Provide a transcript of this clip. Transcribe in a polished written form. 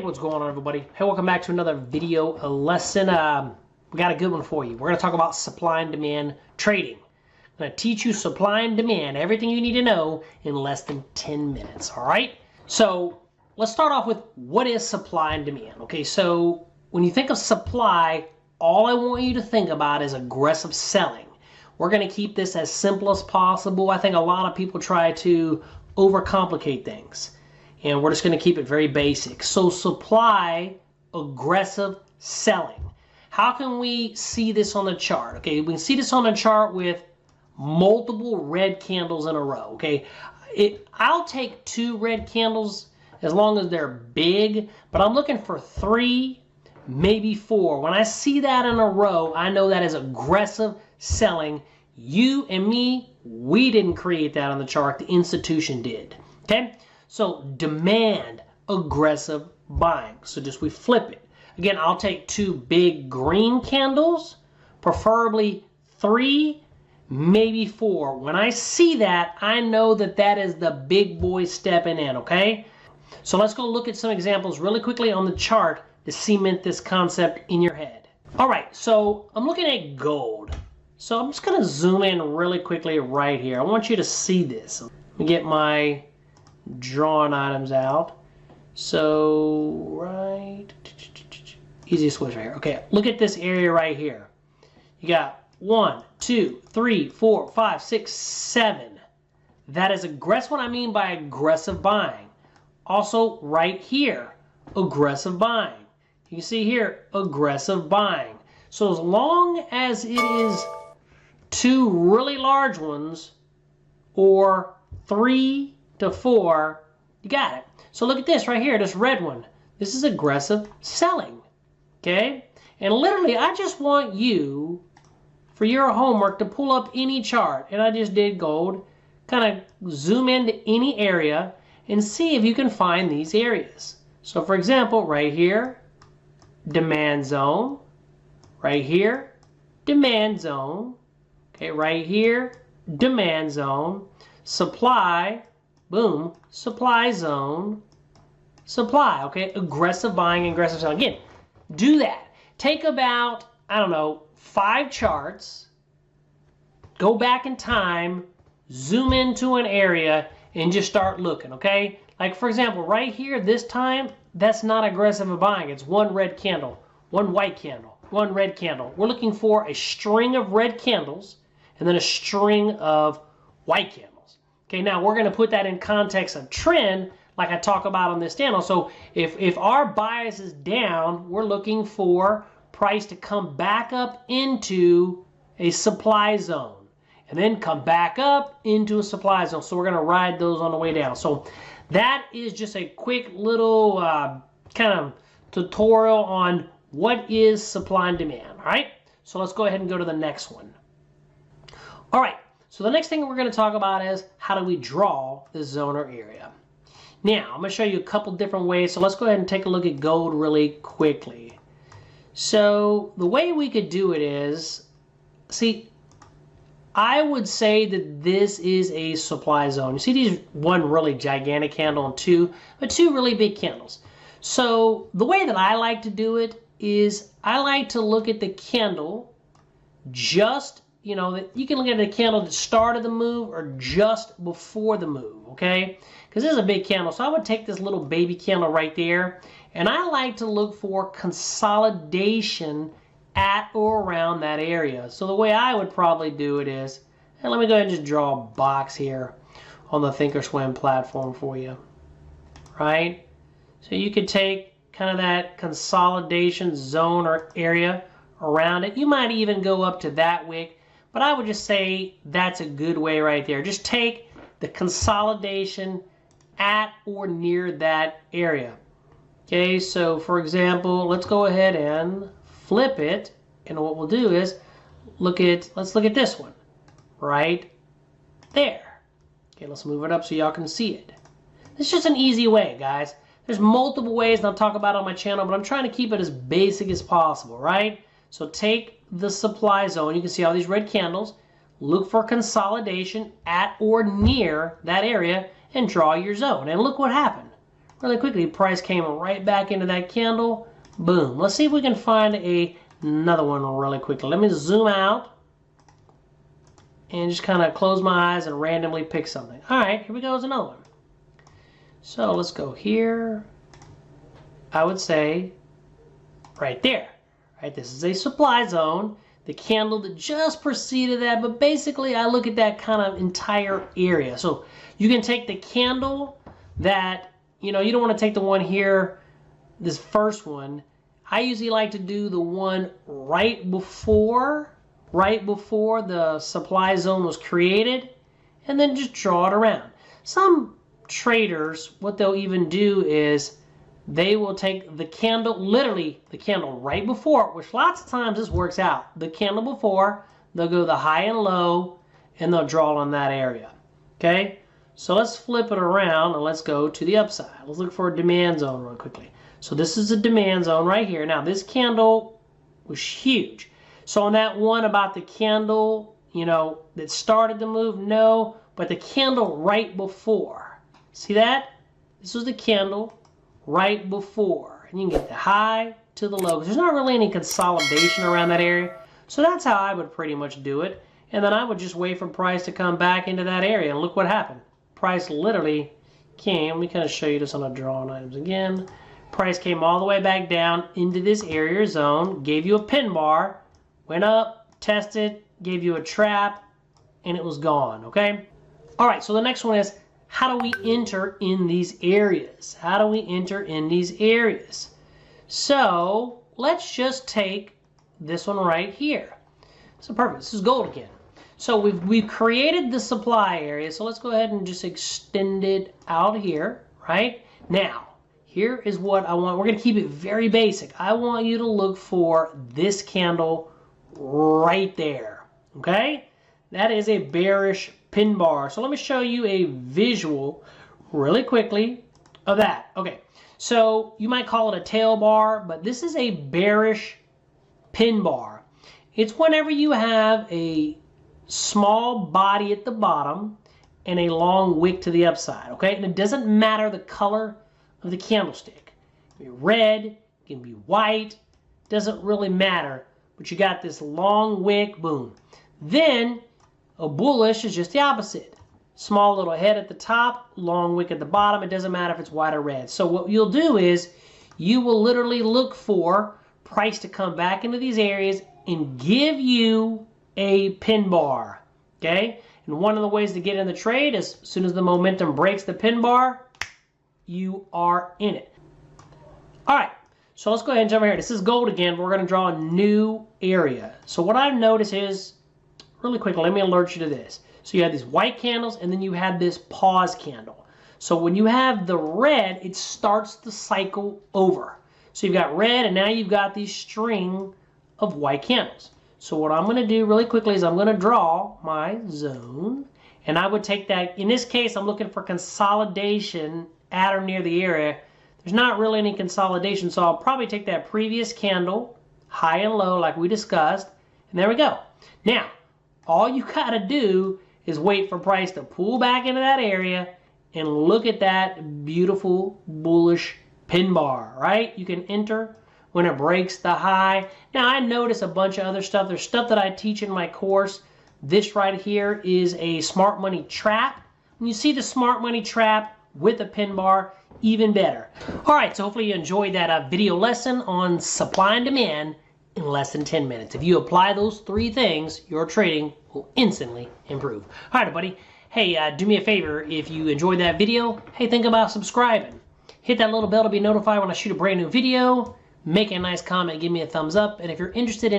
what's going on, everybody? Hey, welcome back to another video lesson. We got a good one for you. We're going to talk about supply and demand trading. I'm going to teach you supply and demand, everything you need to know in less than 10 minutes, all right? So let's start off with what is supply and demand. Okay, so when you think of supply, all I want you to think about is aggressive selling. We're going to keep this as simple as possible. I think a lot of people try to overcomplicate things, and we're just going to keep it very basic. So supply, aggressive selling. How can we see this on the chart? Okay, we can see this on the chart with multiple red candles in a row. Okay, I'll take 2 red candles as long as they're big, but I'm looking for 3, maybe 4. When I see that in a row, I know that is aggressive selling. You and me, we didn't create that on the chart. The institution did. Okay, so demand, aggressive buying. So just we flip it. Again, I'll take 2 big green candles, preferably 3, maybe 4. When I see that, I know that that is the big boy stepping in, okay? So let's go look at some examples really quickly on the chart to cement this concept in your head. All right, so I'm looking at gold. So I'm just gonna zoom in really quickly right here. I want you to see this. Let me get my drawing items out. So, right, easy switch right here. Okay, look at this area right here. You got 1, 2, 3, 4, 5, 6, 7. That is aggressive. What I mean by aggressive buying. Also, right here, aggressive buying. You can see here, aggressive buying. So as long as it is 2 really large ones or 3 to 4, you got it. So look at this right here, this red one. This is aggressive selling, okay? And literally, I just want you, for your homework, to pull up any chart, and I just did gold, kind of zoom into any area and see if you can find these areas. So for example, right here, demand zone, right here, demand zone, okay, right here, demand zone, supply, boom, supply zone, supply, okay, aggressive buying, aggressive selling. Again, do that. Take about, I don't know, 5 charts, go back in time, zoom into an area, and just start looking, okay? Like for example, right here, this time, that's not aggressive buying. It's 1 red candle, 1 white candle, 1 red candle. We're looking for a string of red candles and then a string of white candles. Okay, now we're going to put that in context of trend like I talk about on this channel. So if our bias is down, we're looking for price to come back up into a supply zone and then come back up into a supply zone. So we're going to ride those on the way down. So that is just a quick little kind of tutorial on what is supply and demand. All right, so let's go ahead and go to the next one. All right, so the next thing we're going to talk about is how do we draw the zone or area. Now, I'm going to show you a couple different ways. So let's go ahead and take a look at gold really quickly. So the way we could do it is, see, I would say that this is a supply zone. You see these 1 really gigantic candle and 2 really big candles. So the way that I like to do it is I like to look at the candle just, you know, you can look at the candle that started the move or just before the move, okay? Because this is a big candle. So I would take this little baby candle right there, and I like to look for consolidation at or around that area. So the way I would probably do it is, and let me go ahead and just draw a box here on the Thinkorswim platform for you, right? So you could take kind of that consolidation zone or area around it. You might even go up to that wick, but I would just say that's a good way right there. Just take the consolidation at or near that area. Okay, so for example, let's go ahead and flip it, and what we'll do is let's look at this one right there. Okay, let's move it up so y'all can see it. It's just an easy way, guys. There's multiple ways, and I'll talk about it on my channel, but I'm trying to keep it as basic as possible, right? So take the supply zone. You can see all these red candles. Look for consolidation at or near that area and draw your zone. And look what happened. really quickly, price came right back into that candle. Boom. Let's see if we can find another one really quickly. Let me zoom out and just kind of close my eyes and randomly pick something. All right, here we go. There's another one. So let's go here. I would say right there. Right, this is a supply zone. The candle that just preceded that, but basically I look at that kind of entire area. So you can take the candle that, you know, you don't want to take the one here, this first one. I usually like to do the one right before the supply zone was created, and then just draw it around. Some traders, what they'll even do is they will take the candle, literally the candle right before, which lots of times this works out. The candle before, they'll go the high and low, and they'll draw on that area. Okay? So let's flip it around, and let's go to the upside. Let's look for a demand zone real quickly. So this is a demand zone right here. Now, this candle was huge. So on that one about the candle, you know, that started the move, no, but the candle right before. See that? This was the candle right before, and you can get the high to the low. There's not really any consolidation around that area, so that's how I would pretty much do it. And then I would just wait for price to come back into that area, and look what happened. Price literally came. Let me kind of show you this on the drawing items again. Price came all the way back down into this area zone, gave you a pin bar, went up, tested, gave you a trap, and it was gone. Okay. All right. So the next one is, how do we enter in these areas? How do we enter in these areas? So let's just take this one right here. So perfect. This is gold again. So we've created the supply area. So let's go ahead and just extend it out here, right? Now, here is what I want. We're going to keep it very basic. I want you to look for this candle right there, okay? That is a bearish pin bar. So let me show you a visual really quickly of that. Okay, so you might call it a tail bar, but this is a bearish pin bar. It's whenever you have a small body at the bottom and a long wick to the upside, okay? And it doesn't matter the color of the candlestick. It can be red, it can be white, doesn't really matter, but you got this long wick, boom. Then a bullish is just the opposite. Small little head at the top, long wick at the bottom. It doesn't matter if it's white or red. So what you'll do is you will literally look for price to come back into these areas and give you a pin bar. Okay? And one of the ways to get in the trade is as soon as the momentum breaks the pin bar, you are in it. All right. So let's go ahead and jump here. This is gold again. We're going to draw a new area. So what I've noticed is, really quickly, let me alert you to this. So you have these white candles, and then you have this pause candle. So when you have the red, it starts the cycle over. So you've got red, and now you've got these string of white candles. So what I'm going to do really quickly is I'm going to draw my zone, and I would take that. In this case, I'm looking for consolidation at or near the area. There's not really any consolidation, so I'll probably take that previous candle, high and low, like we discussed, and there we go. Now, all you got to do is wait for price to pull back into that area and look at that beautiful bullish pin bar, right? You can enter when it breaks the high. Now, I notice a bunch of other stuff. There's stuff that I teach in my course. This right here is a smart money trap. When you see the smart money trap with a pin bar, even better. All right, so hopefully you enjoyed that video lesson on supply and demand in less than 10 minutes. If you apply those 3 things, your trading will instantly improve. All right, everybody. Hey, do me a favor. If you enjoyed that video, hey, think about subscribing. Hit that little bell to be notified when I shoot a brand new video. Make a nice comment, give me a thumbs up. And if you're interested in